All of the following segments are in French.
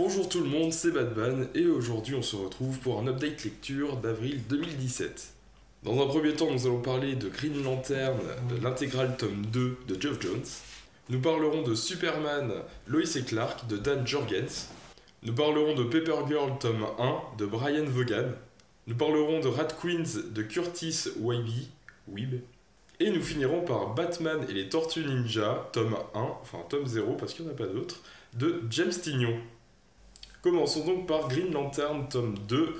Bonjour tout le monde, c'est Batman et aujourd'hui on se retrouve pour un update lecture d'avril 2017. Dans un premier temps, nous allons parler de Green Lantern, de l'intégrale tome 2 de Geoff Johns. Nous parlerons de Superman, Lois et Clark de Dan Jurgens. Nous parlerons de Paper Girl tome 1 de Brian Vaughan. Nous parlerons de Rat Queens de Curtis Wiebe. Et nous finirons par Batman et les Tortues Ninja tome 1, enfin tome 0 parce qu'il n'y en a pas d'autre, de James Tynion. Commençons donc par Green Lantern tome 2,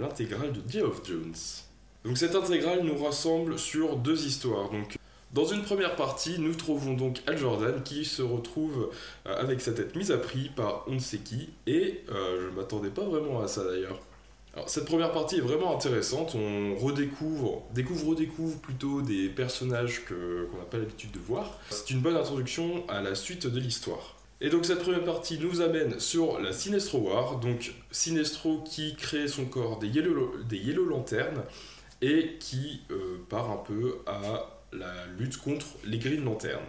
l'intégrale de Geoff Johns. Donc cette intégrale nous rassemble sur deux histoires. Donc, dans une première partie, nous trouvons donc Hal Jordan qui se retrouve avec sa tête mise à prix par on ne sait qui, et je ne m'attendais pas vraiment à ça d'ailleurs. Alors, cette première partie est vraiment intéressante, on redécouvre plutôt des personnages qu'on n'a pas l'habitude de voir. C'est une bonne introduction à la suite de l'histoire. Et donc cette première partie nous amène sur la Sinestro War, donc Sinestro qui crée son corps des Yellow Lanterns et qui part un peu à la lutte contre les Green Lanterns.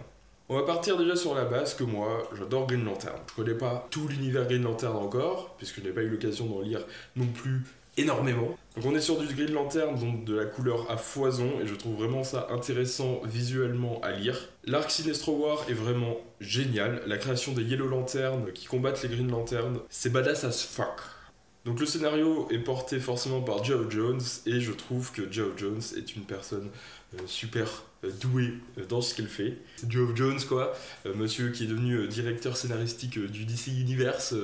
On va partir déjà sur la base que moi, j'adore Green Lantern. Je connais pas tout l'univers Green Lantern encore, puisque je n'ai pas eu l'occasion d'en lire non plus énormément. Donc on est sur du Green Lantern, donc de la couleur à foison, et je trouve vraiment ça intéressant visuellement à lire. L'arc Sinestro War est vraiment génial. La création des Yellow Lanterns qui combattent les Green Lanterns, c'est badass as fuck. Donc le scénario est porté forcément par Geoff Johns, et je trouve que Geoff Johns est une personne super douée dans ce qu'elle fait. C'est Geoff Johns quoi, monsieur qui est devenu directeur scénaristique du DC Universe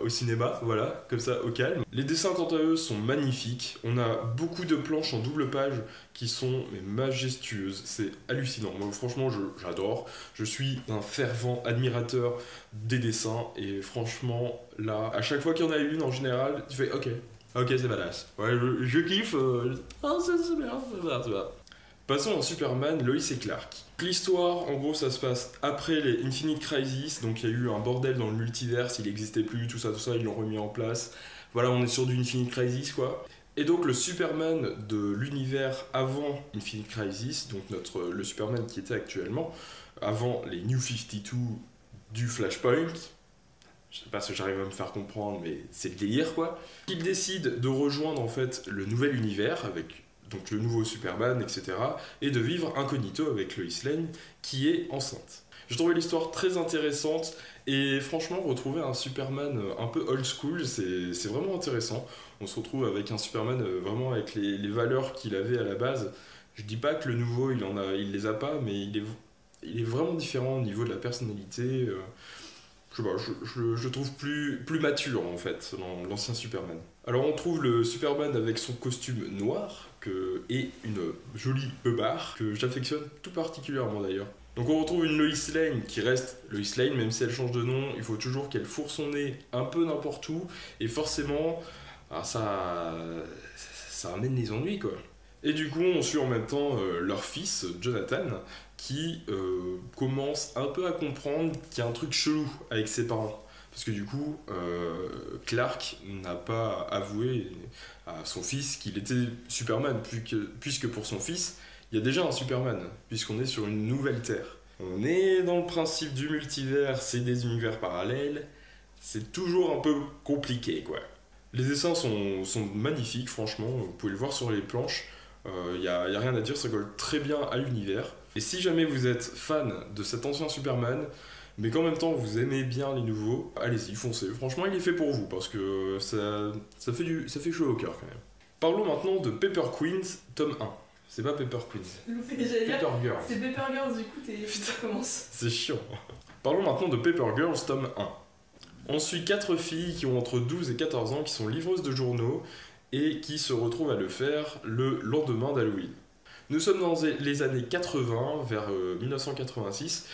au cinéma, voilà, comme ça au calme. Les dessins quant à eux sont magnifiques, on a beaucoup de planches en double page qui sont majestueuses, c'est hallucinant. Moi franchement j'adore, je suis un fervent admirateur des dessins et franchement là, à chaque fois qu'il y en a une en général, tu fais ok c'est badass, ouais je kiffe, c'est bien. Passons à Superman, Lois et Clark. L'histoire, en gros, ça se passe après les Infinite Crisis, donc il y a eu un bordel dans le multiverse, il n'existait plus, tout ça, ils l'ont remis en place. Voilà, on est sur du Infinite Crisis, quoi. Et donc le Superman de l'univers avant Infinite Crisis, donc le Superman qui était actuellement, avant les New 52 du Flashpoint, je sais pas si j'arrive à me faire comprendre, mais c'est le délire, quoi. Il décide de rejoindre, en fait, le nouvel univers, avec donc le nouveau Superman, etc., et de vivre incognito avec Lois Lane, qui est enceinte. J'ai trouvé l'histoire très intéressante, et franchement, retrouver un Superman un peu old school, c'est vraiment intéressant. On se retrouve avec un Superman vraiment avec les valeurs qu'il avait à la base. Je dis pas que le nouveau, il les a pas, mais il est vraiment différent au niveau de la personnalité. Je sais pas, je trouve plus mature en fait dans l'ancien Superman. Alors on trouve le Superman avec son costume noir et une jolie beubare que j'affectionne tout particulièrement d'ailleurs. Donc on retrouve une Lois Lane qui reste Lois Lane, même si elle change de nom, il faut toujours qu'elle fourre son nez un peu n'importe où, et forcément ça amène les ennuis quoi. Et du coup on suit en même temps leur fils Jonathan qui commence un peu à comprendre qu'il y a un truc chelou avec ses parents. Parce que du coup, Clark n'a pas avoué à son fils qu'il était Superman, puisque pour son fils, il y a déjà un Superman, puisqu'on est sur une nouvelle Terre. On est dans le principe du multivers, c'est des univers parallèles, c'est toujours un peu compliqué, quoi. Les dessins sont magnifiques, franchement, vous pouvez le voir sur les planches, y a rien à dire, ça colle très bien à l'univers. Et si jamais vous êtes fan de cet ancien Superman, mais qu'en même temps vous aimez bien les nouveaux, allez-y, foncez. Franchement, il est fait pour vous, parce que ça fait chaud au cœur quand même. Parlons maintenant de Paper Queens, tome 1. C'est pas Paper Queens. Paper Girls. C'est Paper Girls, du coup, tu recommences. C'est chiant. Parlons maintenant de Paper Girls, tome 1. On suit 4 filles qui ont entre 12 et 14 ans, qui sont livreuses de journaux, et qui se retrouvent à le faire le lendemain d'Halloween. Nous sommes dans les années 80, vers 1986,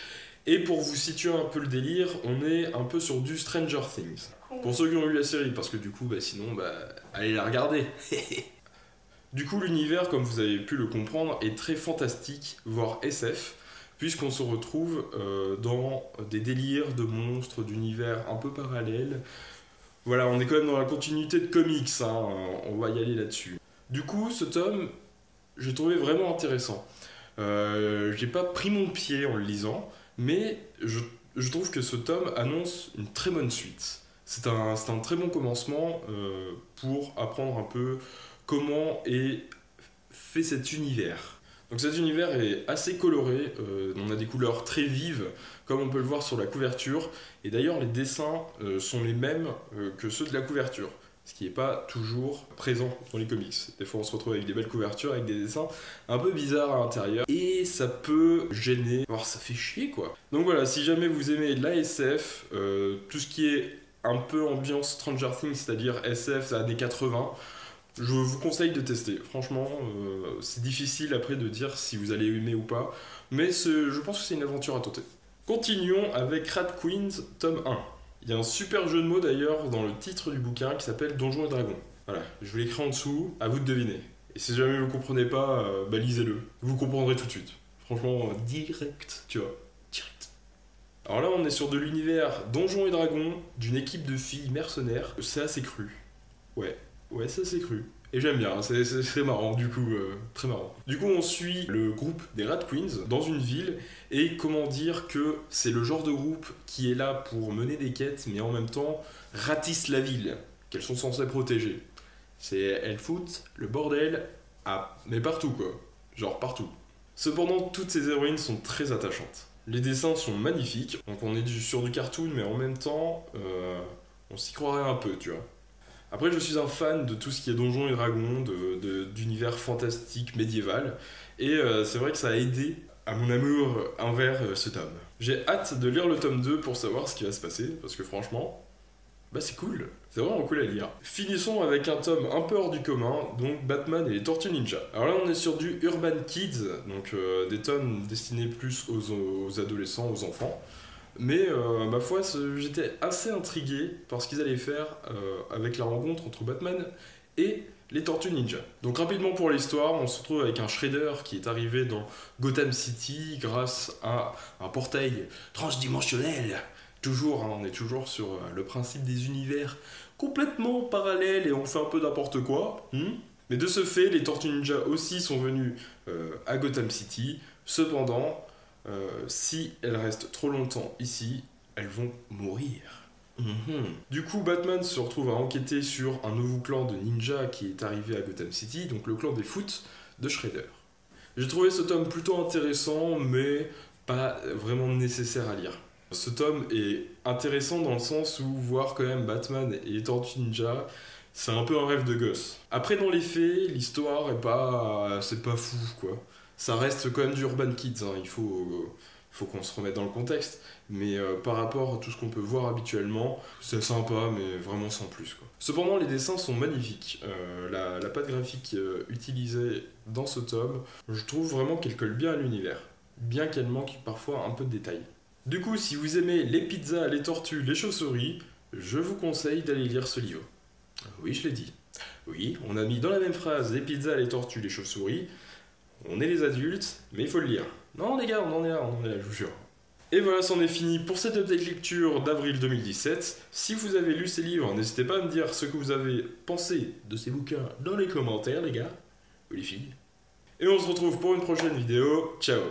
et pour vous situer un peu le délire, on est un peu sur du Stranger Things. Pour ceux qui ont lu la série, parce que du coup, sinon, allez la regarder. Du coup, l'univers, comme vous avez pu le comprendre, est très fantastique, voire SF, puisqu'on se retrouve dans des délires de monstres, d'univers un peu parallèles. Voilà, on est quand même dans la continuité de comics, hein, on va y aller là-dessus. Du coup, ce tome, j'ai trouvé vraiment intéressant. J'ai pas pris mon pied en le lisant, mais je trouve que ce tome annonce une très bonne suite. C'est un très bon commencement pour apprendre un peu comment est fait cet univers. Donc cet univers est assez coloré, on a des couleurs très vives, comme on peut le voir sur la couverture, et d'ailleurs les dessins sont les mêmes que ceux de la couverture, ce qui n'est pas toujours présent dans les comics. Des fois on se retrouve avec des belles couvertures, avec des dessins un peu bizarres à l'intérieur, et ça peut gêner, voire ça fait chier quoi. Donc voilà, si jamais vous aimez l'ASF, tout ce qui est un peu ambiance Stranger Things, c'est-à-dire SF années 80, je vous conseille de tester. Franchement, c'est difficile après de dire si vous allez aimer ou pas, mais je pense que c'est une aventure à tenter. Continuons avec Rat Queens, tome 1. Il y a un super jeu de mots d'ailleurs dans le titre du bouquin qui s'appelle Donjons et Dragons. Voilà, je vous l'écris en dessous, à vous de deviner. Et si jamais vous comprenez pas, lisez-le. Vous comprendrez tout de suite. Franchement, direct, tu vois. Direct. Alors là, on est sur de l'univers Donjons et Dragons, d'une équipe de filles mercenaires. C'est assez cru. Ouais, ça c'est cru. Et j'aime bien, c'est marrant du coup, très marrant. Du coup on suit le groupe des Rat Queens dans une ville, et comment dire que c'est le genre de groupe qui est là pour mener des quêtes, mais en même temps ratisse la ville, qu'elles sont censées protéger. Elles foutent le bordel mais partout quoi, genre partout. Cependant toutes ces héroïnes sont très attachantes. Les dessins sont magnifiques, donc on est sur du cartoon, mais en même temps, on s'y croirait un peu, tu vois. Après, je suis un fan de tout ce qui est Donjons et Dragons, d'univers fantastique médiéval, et c'est vrai que ça a aidé à mon amour envers ce tome. J'ai hâte de lire le tome 2 pour savoir ce qui va se passer, parce que franchement, c'est cool, c'est vraiment cool à lire. Finissons avec un tome un peu hors du commun, donc Batman et les Tortues Ninja. Alors là, on est sur du Urban Kids, donc des tomes destinés plus aux adolescents, aux enfants. Mais ma foi, j'étais assez intrigué par ce qu'ils allaient faire avec la rencontre entre Batman et les Tortues Ninja. Donc rapidement pour l'histoire, on se retrouve avec un Shredder qui est arrivé dans Gotham City grâce à un portail transdimensionnel. Toujours, on est toujours sur le principe des univers complètement parallèles et on fait un peu n'importe quoi. Mais de ce fait, les Tortues Ninja aussi sont venus à Gotham City. Cependant, si elles restent trop longtemps ici, elles vont mourir. Du coup, Batman se retrouve à enquêter sur un nouveau clan de ninjas qui est arrivé à Gotham City, donc le clan des Foot de Shredder. J'ai trouvé ce tome plutôt intéressant, mais pas vraiment nécessaire à lire. Ce tome est intéressant dans le sens où voir quand même Batman et les Tortues Ninja, c'est un peu un rêve de gosse. Après, dans les faits, l'histoire c'est pas fou, quoi. Ça reste quand même du Urban Kids, hein. Il faut qu'on se remette dans le contexte, mais par rapport à tout ce qu'on peut voir habituellement, c'est sympa, mais vraiment sans plus, quoi. Cependant, les dessins sont magnifiques. La patte graphique utilisée dans ce tome, je trouve vraiment qu'elle colle bien à l'univers, bien qu'elle manque parfois un peu de détails. Du coup, si vous aimez les pizzas, les tortues, les chauves-souris, je vous conseille d'aller lire ce livre. Oui, je l'ai dit. Oui, on a mis dans la même phrase les pizzas, les tortues, les chauves-souris. On est les adultes, mais il faut le lire. Non les gars, on en est là, je vous jure. Et voilà, c'en est fini pour cette update lecture d'avril 2017. Si vous avez lu ces livres, n'hésitez pas à me dire ce que vous avez pensé de ces bouquins dans les commentaires, les gars. Ou les filles. Et on se retrouve pour une prochaine vidéo. Ciao.